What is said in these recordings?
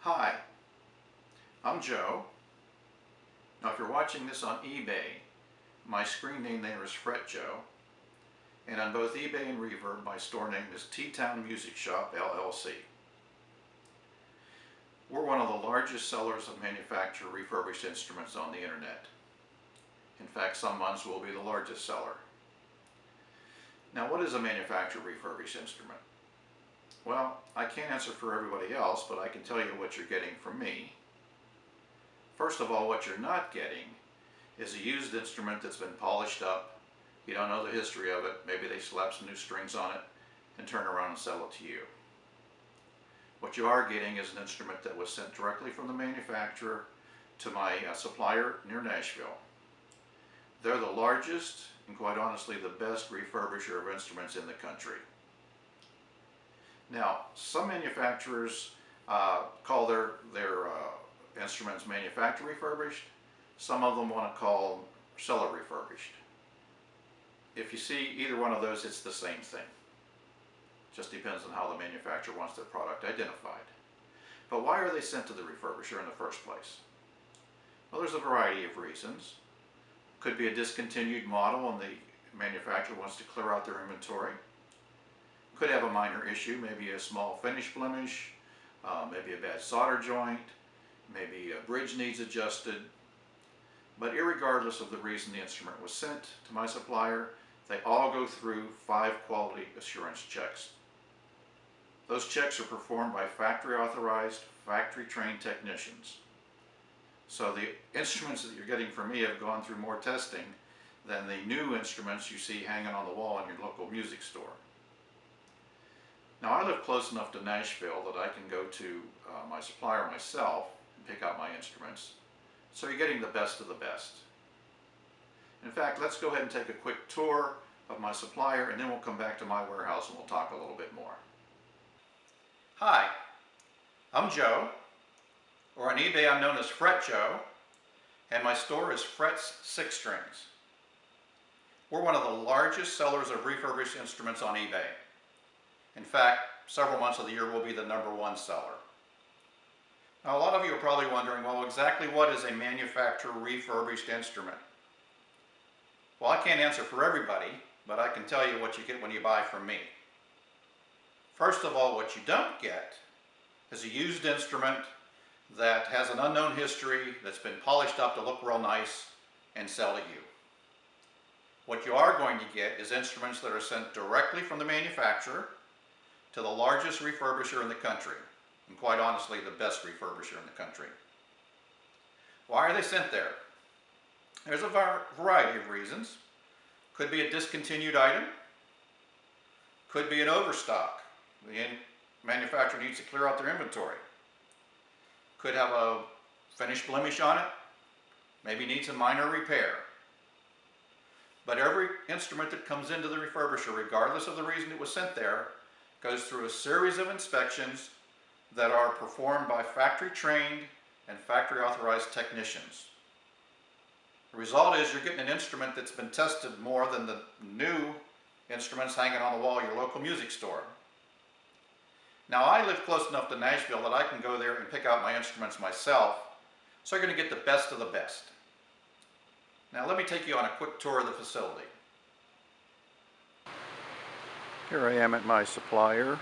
Hi, I'm Joe. Now if you're watching this on eBay, my screen name there is Fret Joe, and on both eBay and Reverb my store name is T-Town Music Shop LLC. We're one of the largest sellers of manufactured refurbished instruments on the internet. In fact, some months we'll be the largest seller. Now what is a manufactured refurbished instrument? Well, I can't answer for everybody else, but I can tell you what you're getting from me. First of all, what you're not getting is a used instrument that's been polished up. You don't know the history of it. Maybe they slap some new strings on it and turn around and sell it to you. What you are getting is an instrument that was sent directly from the manufacturer to my supplier near Nashville. They're the largest and quite honestly the best refurbisher of instruments in the country. Now, some manufacturers call their instruments manufacturer refurbished. Some of them want to call seller refurbished. If you see either one of those, it's the same thing. Just depends on how the manufacturer wants their product identified. But why are they sent to the refurbisher in the first place? Well, there's a variety of reasons. Could be a discontinued model and the manufacturer wants to clear out their inventory. Could have a minor issue, maybe a small finish blemish, maybe a bad solder joint, maybe a bridge needs adjusted. But irregardless of the reason the instrument was sent to my supplier, they all go through 5 quality assurance checks. Those checks are performed by factory authorized, factory trained technicians. So the instruments that you're getting from me have gone through more testing than the new instruments you see hanging on the wall in your local music store. Now I live close enough to Nashville that I can go to my supplier myself and pick out my instruments. So you're getting the best of the best. In fact, let's go ahead and take a quick tour of my supplier and then we'll come back to my warehouse and we'll talk a little bit more. Hi, I'm Joe, or on eBay I'm known as Fret Joe, and my store is Fret's 6 Strings. We're one of the largest sellers of refurbished instruments on eBay. In fact, several months of the year we'll be the #1 seller. Now a lot of you are probably wondering, well, exactly what is a manufacturer refurbished instrument? Well, I can't answer for everybody, but I can tell you what you get when you buy from me. First of all, what you don't get is a used instrument that has an unknown history, that's been polished up to look real nice and sell to you. What you are going to get is instruments that are sent directly from the manufacturer to the largest refurbisher in the country, and quite honestly the best refurbisher in the country. Why are they sent there? There's a variety of reasons. Could be a discontinued item, could be an overstock. The manufacturer needs to clear out their inventory. Could have a finish blemish on it, maybe needs a minor repair. But every instrument that comes into the refurbisher, regardless of the reason it was sent there, goes through a series of inspections that are performed by factory trained and factory authorized technicians. The result is you're getting an instrument that's been tested more than the new instruments hanging on the wall of your local music store. Now I live close enough to Nashville that I can go there and pick out my instruments myself, so you're going to get the best of the best. Now let me take you on a quick tour of the facility. Here I am at my supplier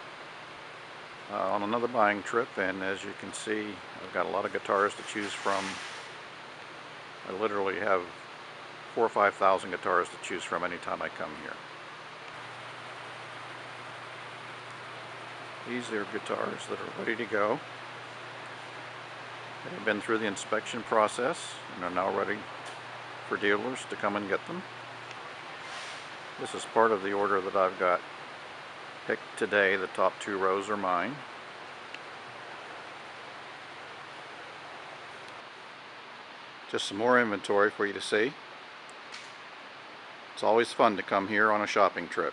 on another buying trip, and as you can see I've got a lot of guitars to choose from. I literally have 4,000 or 5,000 guitars to choose from anytime I come here. These are guitars that are ready to go. They've been through the inspection process and are now ready for dealers to come and get them. This is part of the order that I've got picked today. The top 2 rows are mine. Just some more inventory for you to see. It's always fun to come here on a shopping trip.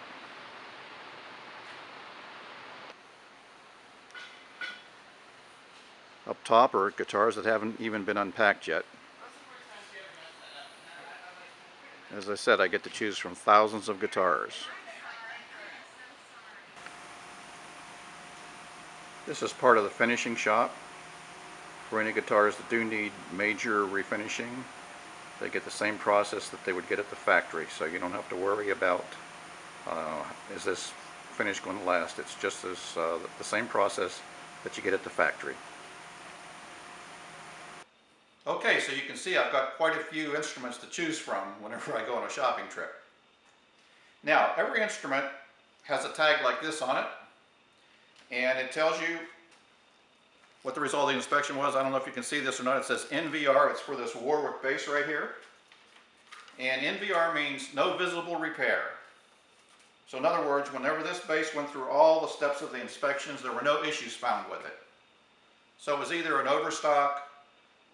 Up top are guitars that haven't even been unpacked yet. As I said, I get to choose from thousands of guitars. This is part of the finishing shop. For any guitars that do need major refinishing, they get the same process that they would get at the factory, so you don't have to worry about is this finish going to last. It's just as the same process that you get at the factory. Okay, so you can see I've got quite a few instruments to choose from whenever I go on a shopping trip. Now, every instrument has a tag like this on it, and it tells you what the result of the inspection was. I don't know if you can see this or not. It says NVR. It's for this Warwick bass right here. And NVR means no visible repair. So in other words, whenever this bass went through all the steps of the inspections, there were no issues found with it. So it was either an overstock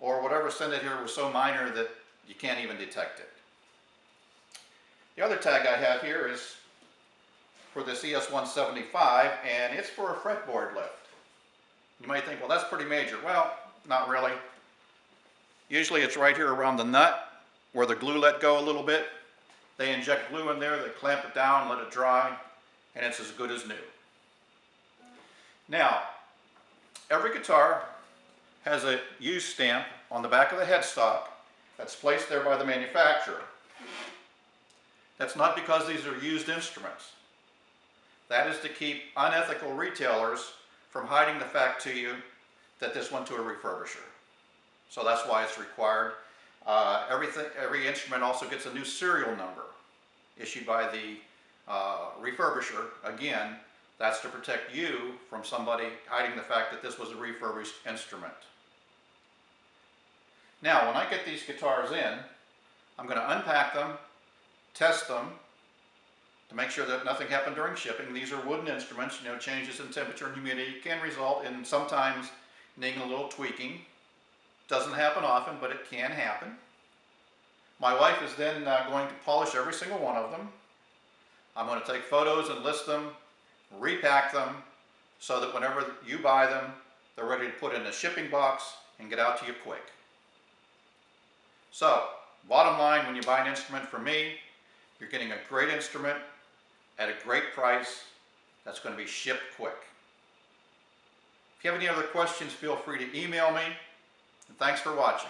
or whatever sent it here was so minor that you can't even detect it. The other tag I have here is for this ES175, and it's for a fretboard lift. You might think, well, that's pretty major. Well, not really. Usually it's right here around the nut where the glue let go a little bit. They inject glue in there, they clamp it down, let it dry, and it's as good as new. Now, every guitar has a use stamp on the back of the headstock that's placed there by the manufacturer. That's not because these are used instruments. That is to keep unethical retailers from hiding the fact to you that this went to a refurbisher. So that's why it's required. Every instrument also gets a new serial number issued by the refurbisher. Again, that's to protect you from somebody hiding the fact that this was a refurbished instrument. Now, when I get these guitars in, I'm going to unpack them, test them, to make sure that nothing happened during shipping. These are wooden instruments. You know, changes in temperature and humidity can result in sometimes needing a little tweaking. Doesn't happen often, but it can happen. My wife is then going to polish every single one of them. I'm going to take photos and list them, repack them, so that whenever you buy them, they're ready to put in a shipping box and get out to you quick. So, bottom line, when you buy an instrument from me, you're getting a great instrument at a great price that's going to be shipped quick. If you have any other questions, feel free to email me. And thanks for watching.